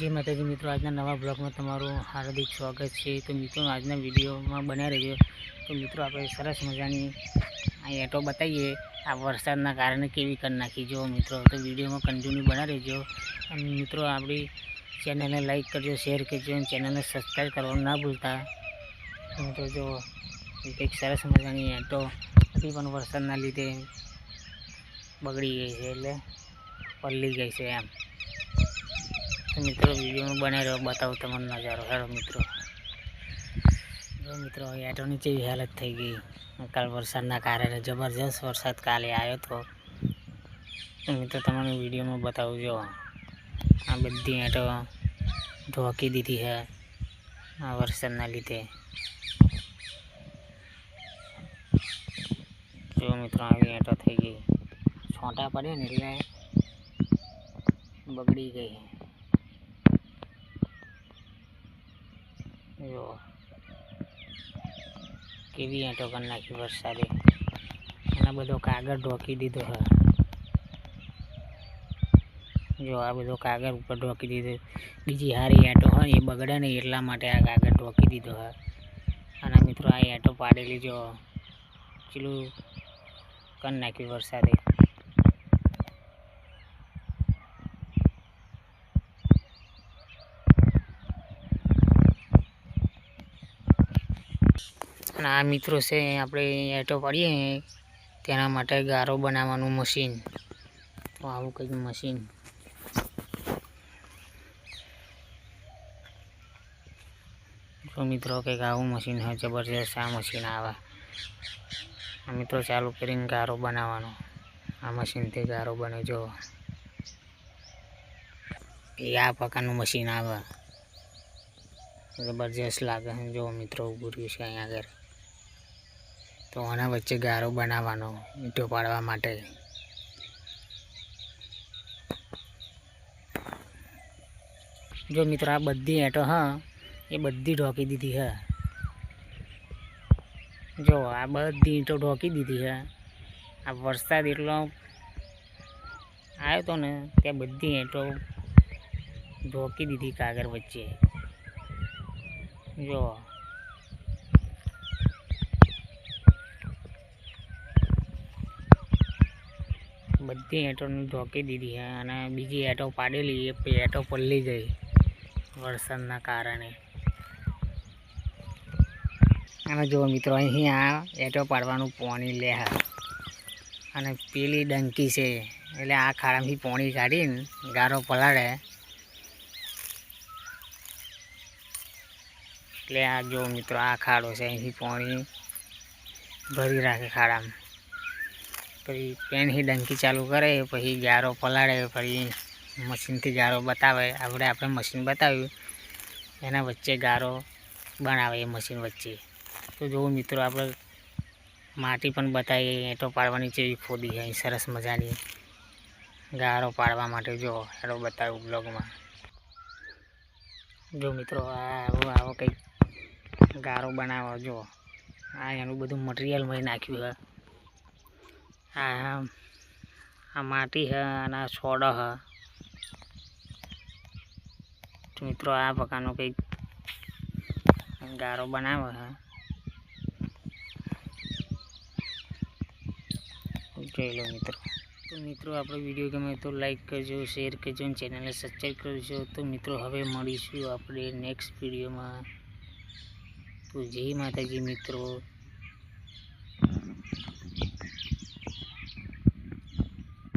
जय माताजी मित्रों, आज नवा ब्लॉग में तमारू हार्दिक स्वागत है। तो मित्रों आज वीडियो में बना रहो। तो मित्रों आप सरस मजानी एटो बताइए आ वरसादना कारण केवी कर नाखी जो मित्रों। तो वीडियो में कंटिन्यू बना रहो। मित्रों आपणी चैनल ने लाइक करजो, शेर करजो, चैनल ने सब्सक्राइब करवा ना भूलता। मित्रों जो एक सरस मजानी एटो अभी पण वरसादना लीधे बगड़ी गई है, एटले पलળી गई है एम। तो मित्रों वीडियो में बने रहो, बताओ तमने नजारो। हेलो मित्रों, जो मित्रों एटोनी केवी हालत थी गई काल वरसादना कारणे। जबरदस्त वरसाद काले आयो तो मित्रों तमने वीडियो में बताऊँ। जो आ बधी एटो ढोकी दीधी है आ वरसादना लीधे। जो मित्रों आवी एटो थी गई, छोटा पड़े ने एटले बगड़ी गई है। जो केवी एटो कर नाखी वरसादे, एना बधो कागळ ढोकी दीधो है। जो आ बधो कागळ ऊपर ढोकी दीधो। बीजी हारी एटो है ये बगड़े नहीं एटला माटे आ कागळ ढोकी दीधो है। अने मित्रों आ एटो पाडेली जो चीलू कर नाख्यु वरसादे। आ मित्रों से आपणे एटो पाड़ीए तेना माटे गारो बनावानुं मशीन। तो आवुं कंईक मशीन जो मित्रों कंईक आवुं मशीन है। जबरदस्त आ मशीन आवे। मित्रों चालू करीने गारो बनावानो। आ मशीन थी गारो बने। जो आ प्रकारनुं मशीन आवे, जबरदस्त लागे। जो मित्रों ऊभुं रह्युं छे अहींया आगळ। तो आना वच्चे गारो बनावानो ईंटो पाडवा माटे। जो मित्रों आ बधी एटो है ये बधी ढोकी दीधी है। जो आ बधी ईंटो ढोकी दीधी है। आ वरसाद एटलो आयो तो ने त्या बधी ईंटो ढोकी दीधी कागळ वच्चे। जो बधी एटो ढोकी दीधी है अने बीजी एटो पाडेली एटो पलળી गई वरसादना कारणे। अने जो मित्रों अहीं आ एटो पाडवानुं पाणी ले है अने पेली डंकी छे एटले आ खाडामांथी पाणी काढीने गारो पलाळे। એટલે આ જો મિત્રો આ ખાડો છે, અહીંથી પાણી ભરી રાખે ખાડામાં। પછી પેનથી ડંકી ચાલુ કરે, પછી ગારો પલાળે, પછી મશીનથી ગારો બતાવે। આપણે મશીન બતાવ્યું એના વચ્ચે ગારો બનાવે એ મશીન વચ્ચે। તો જો મિત્રો આપણે માટી પણ બતાવીએ એંટો પાડવાની જેવી ખોદી છે અહીં સરસ મજાની ગારો પાડવા માટે। જો હેડો બતાવ્યું બ્લોગમાં। जो मित्रों आवो कंईक गारो बनावो। जो आ एनु बधुं मटीरियल में नाख्यु है। आ माटी है अने आ छोड़ो है। तो मित्रों आ प्रकारनो कंईक गारो बनावे है। जोई लो मित्रों। तो मित्रों आपणो विडियो गमे तो लाइक करजो, शेर करजो, चैनल ने सब्सक्राइब करजो। तो मित्रों हवे मळीशुं आपणे नेक्स्ट विडियो में। तो जय माताजी मित्रों।